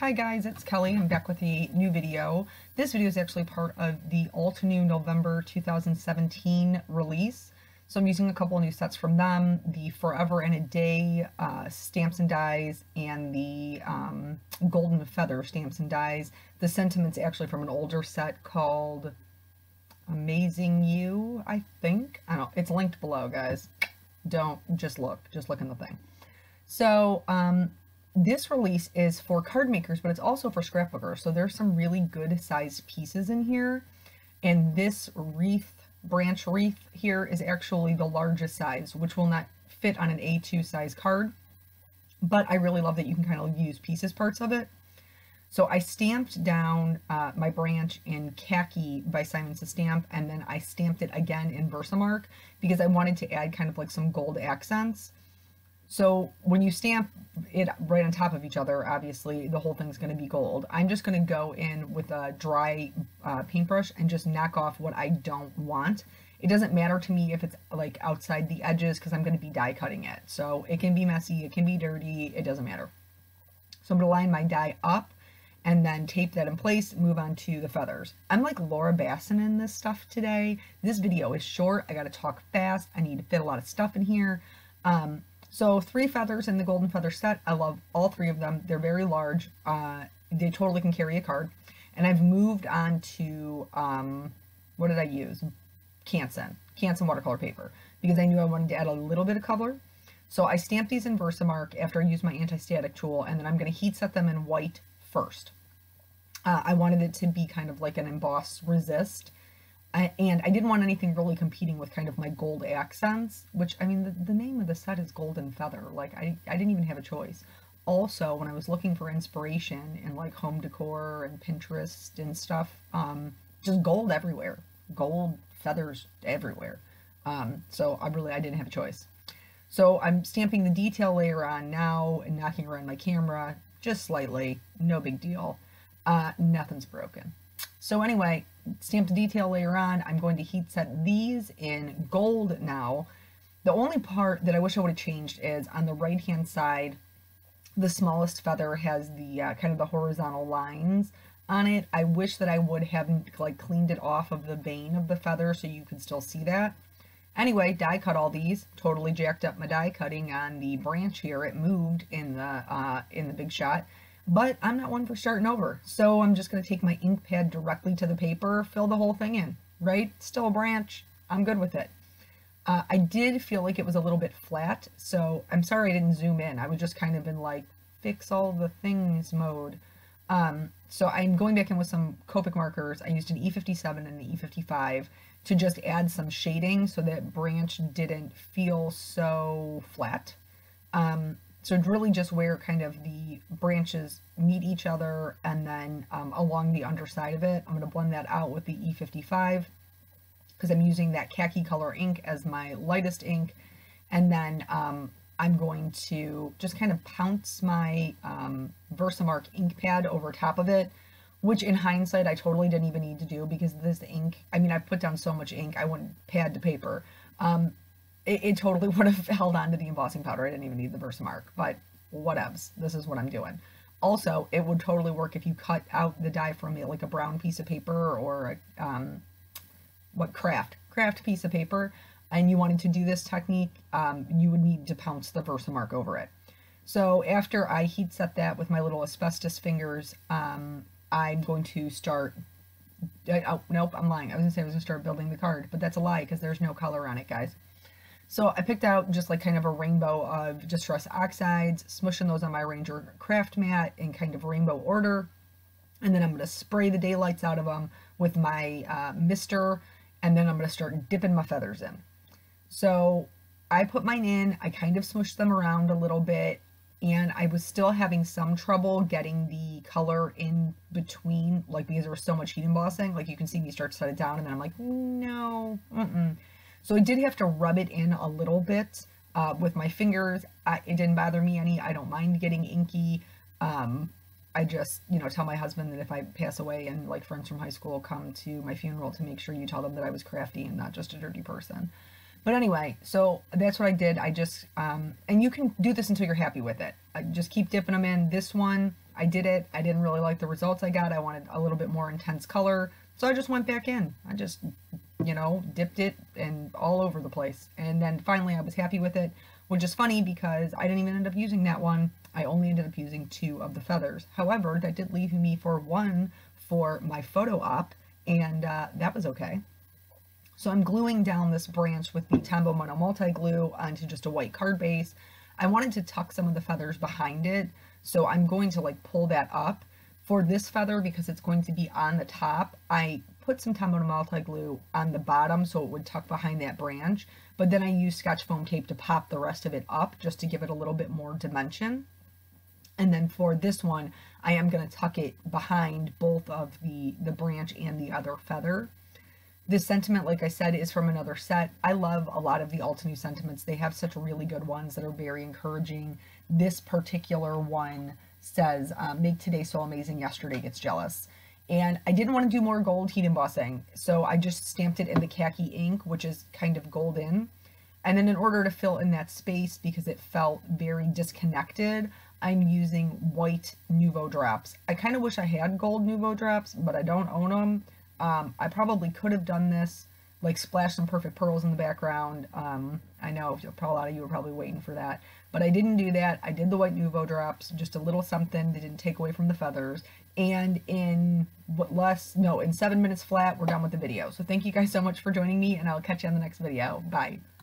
Hi guys, it's Kelly. I'm back with a new video. This video is actually part of the Altenew November 2017 release. So I'm using a couple of new sets from them, the Forever and a Day stamps and dies, and the Golden Feather stamps and dies. The sentiment's actually from an older set called Amazing You, I think. I don't know. It's linked below, guys. Don't just look in the thing. So this release is for card makers, but it's also for scrapbookers. So there's some really good sized pieces in here. And this branch wreath here is actually the largest size, which will not fit on an A2 size card. But I really love that you can kind of use parts of it. So I stamped down my branch in Khaki by Simon Says Stamp, and then I stamped it again in Versamark because I wanted to add kind of like some gold accents. So when you stamp it right on top of each other, obviously the whole thing's going to be gold. I'm just going to go in with a dry paintbrush and just knock off what I don't want. It doesn't matter to me if it's like outside the edges because I'm going to be die cutting it. So it can be messy, it can be dirty, it doesn't matter. So I'm going to line my die up and then tape that in place, move on to the feathers. I'm like Laura Basson in this stuff today. This video is short, I got to talk fast, I need to fit a lot of stuff in here. So 3 feathers in the golden feather set. I love all 3 of them. They're very large. They totally can carry a card. And I've moved on to, what did I use? Canson watercolor paper, because I knew I wanted to add a little bit of color. So I stamped these in Versamark after I used my anti-static tool, and then I'm going to heat set them in white first. I wanted it to be kind of like an emboss resist. And I didn't want anything really competing with kind of my gold accents, which, I mean, the name of the set is Golden Feather. Like, I didn't even have a choice. Also, when I was looking for inspiration in, like, home decor and Pinterest and stuff, just gold everywhere. Gold feathers everywhere. So I didn't have a choice. So I'm stamping the detail layer on now and knocking around my camera just slightly. No big deal. Nothing's broken. So anyway, stamp the detail layer on. I'm going to heat set these in gold now. The only part that I wish I would have changed is on the right hand side, the smallest feather has the kind of the horizontal lines on it. I wish that I would have like cleaned it off of the bane of the feather so you could still see that. Anyway, die cut all these. Totally jacked up my die cutting on the branch here. It moved in the big shot. But I'm not one for starting over, so I'm just going to take my ink pad directly to the paper, fill the whole thing in, right? Still a branch. I'm good with it. I did feel like it was a little bit flat, so I'm sorry I didn't zoom in. I was just kind of in like fix all the things mode. So I'm going back in with some Copic markers. I used an E57 and an E55 to just add some shading so that branch didn't feel so flat. So it's really just where kind of the branches meet each other, and then along the underside of it, I'm going to blend that out with the E55 because I'm using that khaki color ink as my lightest ink. And then I'm going to just kind of pounce my Versamark ink pad over top of it, which in hindsight I totally didn't even need to do because this ink, I mean, I've put down so much ink, I went pad to paper. It totally would have held on to the embossing powder. I didn't even need the Versamark, but whatevs. This is what I'm doing. Also, it would totally work if you cut out the die from like a brown piece of paper or a craft piece of paper, and you wanted to do this technique, you would need to pounce the Versamark over it. So after I heat set that with my little asbestos fingers, I'm going to start. Oh, nope, I'm lying. I was gonna say I was gonna start building the card, but that's a lie because there's no color on it, guys. So I picked out just like kind of a rainbow of distress oxides, smushing those on my Ranger craft mat in kind of rainbow order. And then I'm going to spray the daylights out of them with my mister, and then I'm going to start dipping my feathers in. So I put mine in, I kind of smushed them around a little bit, and I was still having some trouble getting the color in between, like because there was so much heat embossing. Like you can see me start to set it down, and then I'm like, no, So I did have to rub it in a little bit with my fingers. It didn't bother me any. I don't mind getting inky. I just, tell my husband that if I pass away and like friends from high school come to my funeral, to make sure you tell them that I was crafty and not just a dirty person. But anyway, so that's what I did. I just, and you can do this until you're happy with it. I just keep dipping them in. This one, I did it. I didn't really like the results I got. I wanted a little bit more intense color. So I just went back in. I just, you know, dipped it and all over the place. And then finally I was happy with it, which is funny because I didn't even end up using that one. I only ended up using 2 of the feathers. However, that did leave me for 1 for my photo op, and that was okay. So I'm gluing down this branch with the Tombow Mono Multi Glue onto just a white card base. I wanted to tuck some of the feathers behind it, so I'm going to like pull that up. For this feather, because it's going to be on the top, I put some Tombow Mono Multi Glue on the bottom so it would tuck behind that branch, but then I used Scotch foam tape to pop the rest of it up just to give it a little bit more dimension. And then for this one, I am going to tuck it behind both of the branch and the other feather. This sentiment, like I said, is from another set. I love a lot of the Altenew sentiments. They have such really good ones that are very encouraging. This particular one says, make today so amazing, yesterday gets jealous. And I didn't want to do more gold heat embossing, so I just stamped it in the khaki ink, which is kind of golden. And then in order to fill in that space, because it felt very disconnected, I'm using white Nouveau drops. I kind of wish I had gold Nouveau drops, but I don't own them. I probably could have done this, like splash some perfect pearls in the background. I know a lot of you were probably waiting for that, but I didn't do that. I did the white Nouveau drops, just a little something that didn't take away from the feathers. And in in 7 minutes flat, we're done with the video. So thank you guys so much for joining me, and I'll catch you on the next video. Bye.